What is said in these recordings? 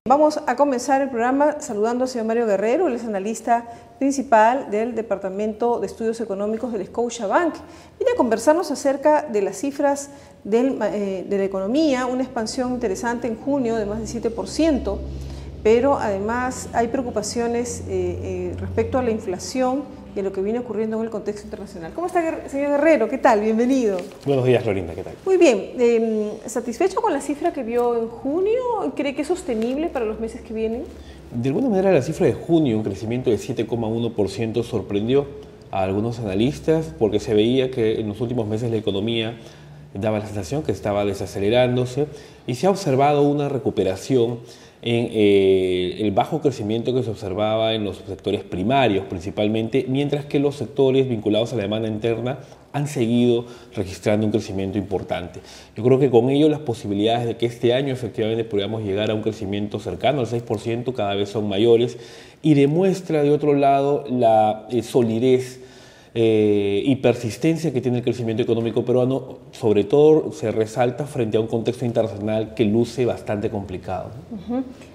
Vamos a comenzar el programa saludando al señor Mario Guerrero, él es analista principal del Departamento de Estudios Económicos del Scotiabank. Viene a conversarnos acerca de las cifras de la economía, una expansión interesante en junio de más del 7%, pero además hay preocupaciones respecto a la inflación y a lo que viene ocurriendo en el contexto internacional. ¿Cómo está, señor Guerrero? ¿Qué tal? Bienvenido. Buenos días, Florinda. ¿Qué tal? Muy bien. ¿Satisfecho con la cifra que vio en junio? ¿Cree que es sostenible para los meses que vienen? De alguna manera, la cifra de junio, un crecimiento de 7,1%, sorprendió a algunos analistas porque se veía que en los últimos meses la economía daba la sensación que estaba desacelerándose y se ha observado una recuperación en el bajo crecimiento que se observaba en los sectores primarios principalmente, mientras que los sectores vinculados a la demanda interna han seguido registrando un crecimiento importante. Yo creo que con ello las posibilidades de que este año efectivamente podamos llegar a un crecimiento cercano al 6% cada vez son mayores y demuestra de otro lado la solidez y persistencia que tiene el crecimiento económico peruano, sobre todo se resalta frente a un contexto internacional que luce bastante complicado.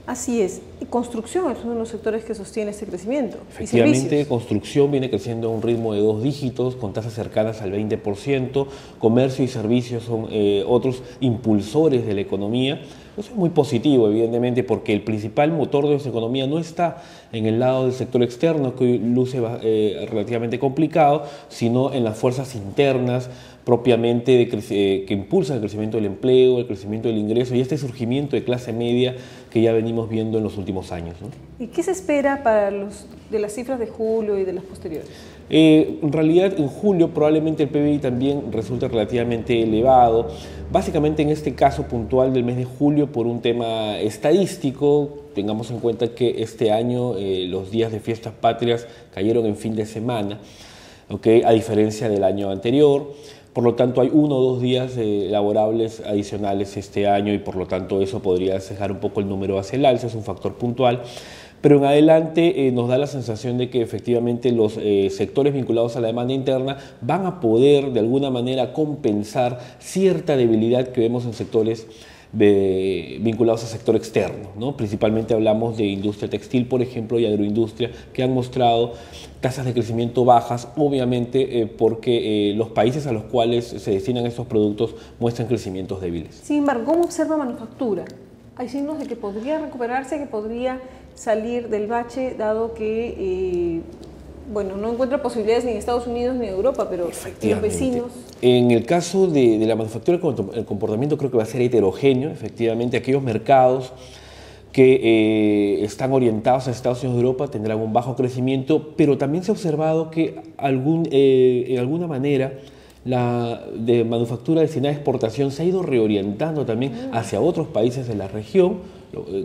Así es. Y construcción es uno de los sectores que sostiene este crecimiento. Efectivamente, construcción viene creciendo a un ritmo de 2 dígitos, con tasas cercanas al 20%, comercio y servicios son otros impulsores de la economía. Eso es muy positivo, evidentemente, porque el principal motor de nuestra economía no está en el lado del sector externo, que hoy luce relativamente complicado, sino en las fuerzas internas propiamente que impulsan el crecimiento del empleo, el crecimiento del ingreso y este surgimiento de clase media que ya venimos viendo en los últimos años, ¿no? ¿Y qué se espera para de las cifras de julio y de las posteriores? En realidad, en julio probablemente el PBI también resulta relativamente elevado, básicamente en este caso puntual del mes de julio por un tema estadístico. Tengamos en cuenta que este año los días de fiestas patrias cayeron en fin de semana, ¿okay? A diferencia del año anterior. Por lo tanto, hay 1 o 2 días laborables adicionales este año y por lo tanto eso podría cejar un poco el número hacia el alza, es un factor puntual. Pero en adelante nos da la sensación de que efectivamente los sectores vinculados a la demanda interna van a poder de alguna manera compensar cierta debilidad que vemos en sectores vinculados al sector externo, ¿no? Principalmente hablamos de industria textil, por ejemplo, y agroindustria, que han mostrado tasas de crecimiento bajas, obviamente porque los países a los cuales se destinan estos productos muestran crecimientos débiles. Sin embargo, ¿cómo observa manufactura? Hay signos de que podría recuperarse, que podría salir del bache, dado que no encuentra posibilidades ni en Estados Unidos ni en Europa, pero los vecinos. En el caso de la manufactura, el comportamiento creo que va a ser heterogéneo. Efectivamente, aquellos mercados que están orientados a Estados Unidos y Europa tendrán un bajo crecimiento, pero también se ha observado que en alguna manera la de manufactura destinada a exportación se ha ido reorientando también hacia otros países de la región,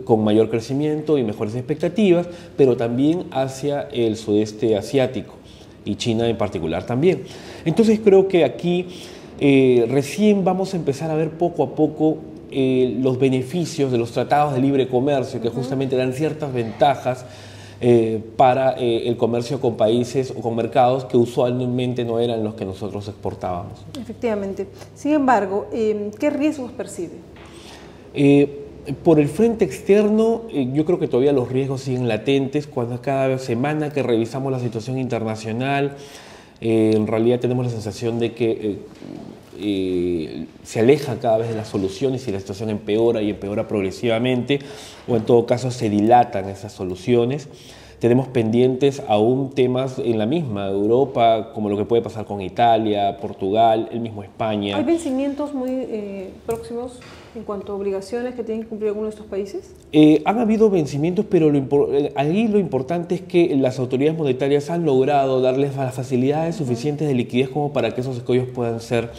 con mayor crecimiento y mejores expectativas, pero también hacia el sudeste asiático y China en particular también. Entonces creo que aquí recién vamos a empezar a ver poco a poco los beneficios de los tratados de libre comercio que justamente dan ciertas ventajas para el comercio con países o con mercados que usualmente no eran los que nosotros exportábamos. Efectivamente. Sin embargo, ¿qué riesgos percibe? Por el frente externo, yo creo que todavía los riesgos siguen latentes. Cuando cada semana que revisamos la situación internacional, en realidad tenemos la sensación de que se aleja cada vez de las soluciones y la situación empeora y empeora progresivamente, o en todo caso se dilatan esas soluciones. Tenemos pendientes aún temas en la misma Europa, como lo que puede pasar con Italia, Portugal, el mismo España. ¿Hay vencimientos muy próximos en cuanto a obligaciones que tienen que cumplir algunos de estos países? Han habido vencimientos, pero ahí lo importante es que las autoridades monetarias han logrado darles las facilidades suficientes de liquidez como para que esos escollos puedan ser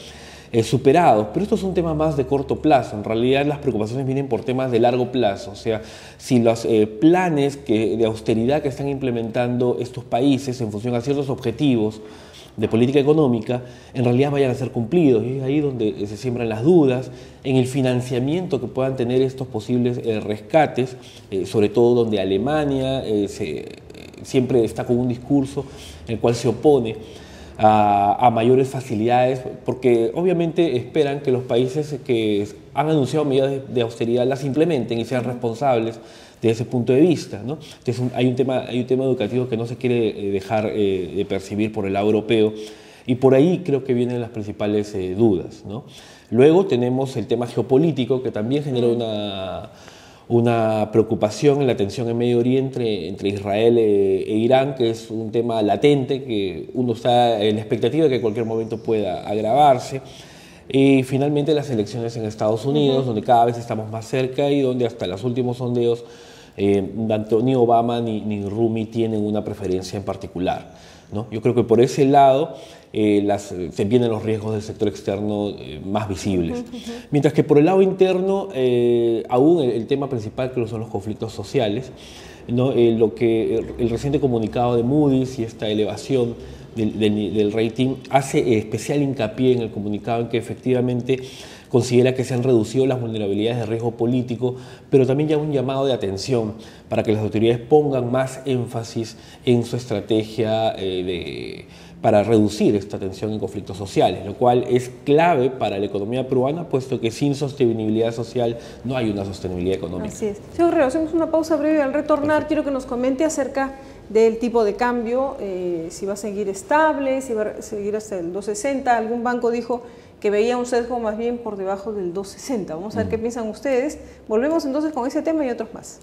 superados, pero esto es un tema más de corto plazo. En realidad las preocupaciones vienen por temas de largo plazo, o sea, si los planes de austeridad que están implementando estos países en función a ciertos objetivos de política económica, en realidad vayan a ser cumplidos, y es ahí donde se siembran las dudas en el financiamiento que puedan tener estos posibles rescates, sobre todo donde Alemania siempre está con un discurso en el cual se opone a mayores facilidades, porque obviamente esperan que los países que han anunciado medidas de austeridad las implementen y sean responsables de ese punto de vista, ¿no? Entonces hay un tema educativo que no se quiere dejar de percibir por el lado europeo, y por ahí creo que vienen las principales dudas, ¿no? Luego tenemos el tema geopolítico, que también genera una preocupación en la tensión en Medio Oriente entre Israel e Irán, que es un tema latente, que uno está en la expectativa de que en cualquier momento pueda agravarse. Y finalmente las elecciones en Estados Unidos, donde cada vez estamos más cerca y donde hasta los últimos sondeos tanto ni Obama ni Rumi tienen una preferencia en particular, ¿no? Yo creo que por ese lado se vienen los riesgos del sector externo más visibles. Mientras que por el lado interno, aún el tema principal creo son los conflictos sociales, ¿no? El reciente comunicado de Moody's y esta elevación del rating hace especial hincapié en el comunicado en que efectivamente considera que se han reducido las vulnerabilidades de riesgo político, pero también ya un llamado de atención para que las autoridades pongan más énfasis en su estrategia para reducir esta tensión en conflictos sociales, lo cual es clave para la economía peruana, puesto que sin sostenibilidad social no hay una sostenibilidad económica. Así es. Señor Guerrero, hacemos una pausa breve. Al retornar, perfecto, quiero que nos comente acerca del tipo de cambio, si va a seguir estable, si va a seguir hasta el 2.60. Algún banco dijo que veía un sesgo más bien por debajo del 2.60. Vamos a ver qué piensan ustedes. Volvemos entonces con ese tema y otros más.